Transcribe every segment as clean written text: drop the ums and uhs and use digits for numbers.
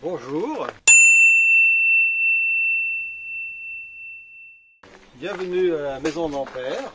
Bonjour, bienvenue à la maison d'Ampère.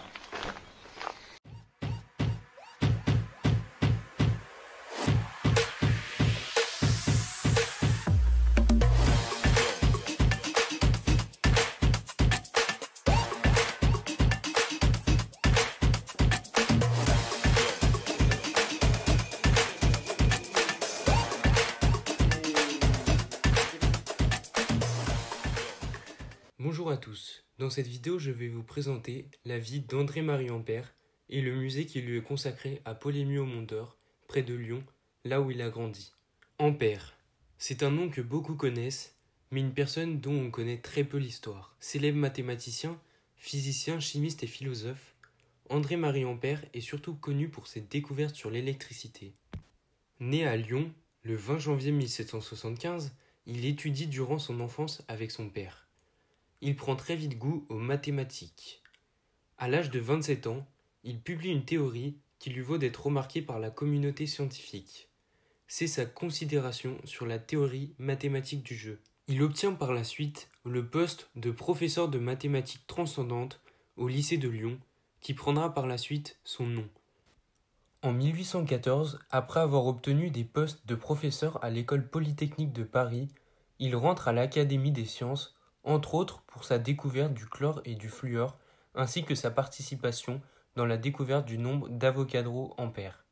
Bonjour à tous, dans cette vidéo je vais vous présenter la vie d'André-Marie Ampère et le musée qui lui est consacré à Paul-Émile-au-Mont-d'Or, près de Lyon, là où il a grandi. Ampère, c'est un nom que beaucoup connaissent, mais une personne dont on connaît très peu l'histoire. Célèbre mathématicien, physicien, chimiste et philosophe, André-Marie Ampère est surtout connu pour ses découvertes sur l'électricité. Né à Lyon, le 20 janvier 1775, il étudie durant son enfance avec son père. Il prend très vite goût aux mathématiques. À l'âge de 27 ans, il publie une théorie qui lui vaut d'être remarqué par la communauté scientifique. C'est sa considération sur la théorie mathématique du jeu. Il obtient par la suite le poste de professeur de mathématiques transcendantes au lycée de Lyon, qui prendra par la suite son nom. En 1814, après avoir obtenu des postes de professeur à l'école polytechnique de Paris, il rentre à l'Académie des sciences, entre autres pour sa découverte du chlore et du fluor, ainsi que sa participation dans la découverte du nombre d'Avogadro ampères.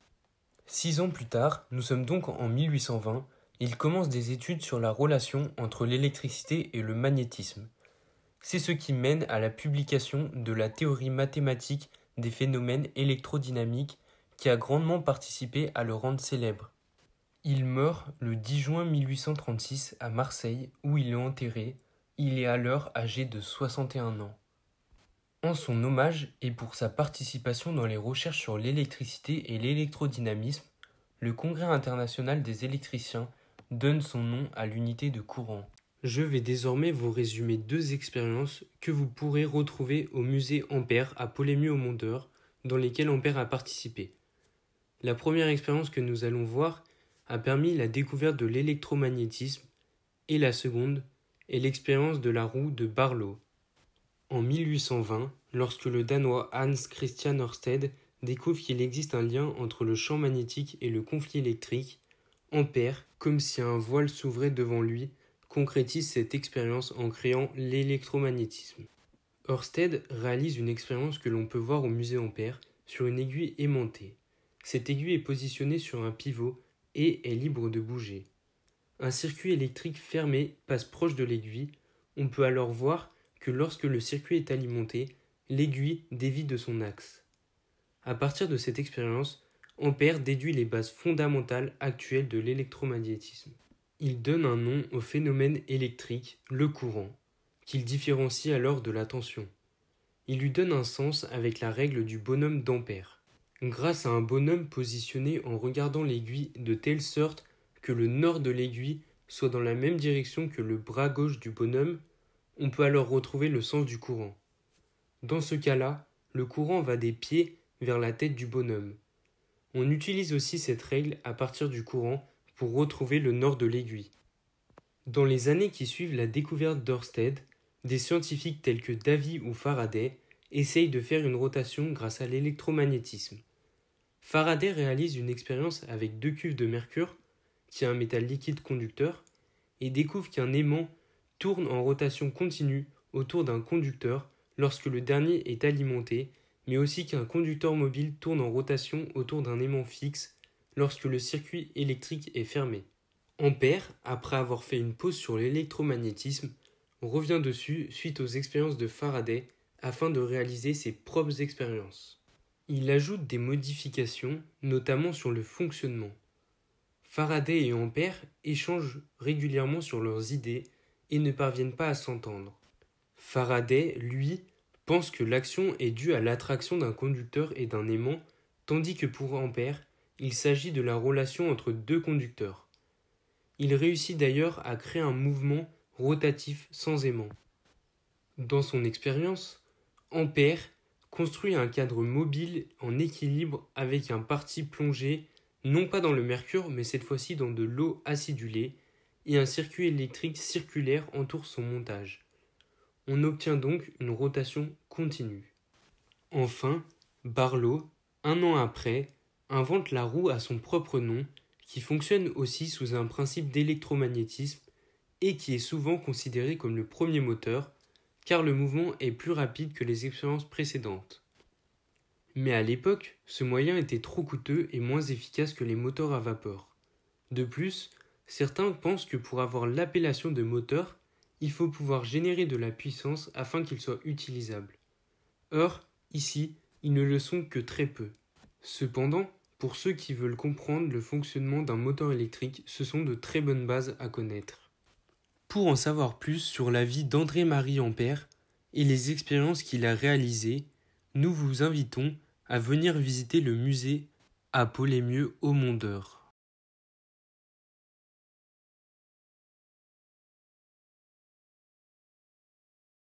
6 ans plus tard, nous sommes donc en 1820, il commence des études sur la relation entre l'électricité et le magnétisme. C'est ce qui mène à la publication de la théorie mathématique des phénomènes électrodynamiques qui a grandement participé à le rendre célèbre. Il meurt le 10 juin 1836 à Marseille, où il est enterré. Il est alors âgé de 61 ans. En son hommage et pour sa participation dans les recherches sur l'électricité et l'électrodynamisme, le Congrès international des électriciens donne son nom à l'unité de courant. Je vais désormais vous résumer 2 expériences que vous pourrez retrouver au musée Ampère à Paul-Émile-au-Mont-d'Or, dans lesquelles Ampère a participé. La première expérience que nous allons voir a permis la découverte de l'électromagnétisme et la seconde est l'expérience de la roue de Barlow. En 1820, lorsque le Danois Hans Christian Ørsted découvre qu'il existe un lien entre le champ magnétique et le conflit électrique, Ampère, comme si un voile s'ouvrait devant lui, concrétise cette expérience en créant l'électromagnétisme. Ørsted réalise une expérience que l'on peut voir au musée Ampère sur une aiguille aimantée. Cette aiguille est positionnée sur un pivot et est libre de bouger. Un circuit électrique fermé passe proche de l'aiguille. On peut alors voir que lorsque le circuit est alimenté, l'aiguille dévie de son axe. À partir de cette expérience, Ampère déduit les bases fondamentales actuelles de l'électromagnétisme. Il donne un nom au phénomène électrique, le courant, qu'il différencie alors de la tension. Il lui donne un sens avec la règle du bonhomme d'Ampère. Grâce à un bonhomme positionné en regardant l'aiguille de telle sorte que le nord de l'aiguille soit dans la même direction que le bras gauche du bonhomme, on peut alors retrouver le sens du courant. Dans ce cas-là, le courant va des pieds vers la tête du bonhomme. On utilise aussi cette règle à partir du courant pour retrouver le nord de l'aiguille. Dans les années qui suivent la découverte d'Ørsted, des scientifiques tels que Davy ou Faraday essayent de faire une rotation grâce à l'électromagnétisme. Faraday réalise une expérience avec 2 cuves de mercure, qui est un métal liquide conducteur, et découvre qu'un aimant tourne en rotation continue autour d'un conducteur lorsque le dernier est alimenté, mais aussi qu'un conducteur mobile tourne en rotation autour d'un aimant fixe lorsque le circuit électrique est fermé. Ampère, après avoir fait une pause sur l'électromagnétisme, revient dessus suite aux expériences de Faraday afin de réaliser ses propres expériences. Il ajoute des modifications, notamment sur le fonctionnement. Faraday et Ampère échangent régulièrement sur leurs idées et ne parviennent pas à s'entendre. Faraday, lui, pense que l'action est due à l'attraction d'un conducteur et d'un aimant, tandis que pour Ampère, il s'agit de la relation entre 2 conducteurs. Il réussit d'ailleurs à créer un mouvement rotatif sans aimant. Dans son expérience, Ampère construit un cadre mobile en équilibre avec un parti plongé non pas dans le mercure mais cette fois-ci dans de l'eau acidulée et un circuit électrique circulaire entoure son montage. On obtient donc une rotation continue. Enfin, Barlow, un an après, invente la roue à son propre nom, qui fonctionne aussi sous un principe d'électromagnétisme et qui est souvent considéré comme le premier moteur, car le mouvement est plus rapide que les expériences précédentes. Mais à l'époque, ce moyen était trop coûteux et moins efficace que les moteurs à vapeur. De plus, certains pensent que pour avoir l'appellation de moteur, il faut pouvoir générer de la puissance afin qu'il soit utilisable. Or, ici, ils ne le sont que très peu. Cependant, pour ceux qui veulent comprendre le fonctionnement d'un moteur électrique, ce sont de très bonnes bases à connaître. Pour en savoir plus sur la vie d'André-Marie Ampère et les expériences qu'il a réalisées, nous vous invitons à venir visiter le musée à Paul-Émieux au Mont d'Or.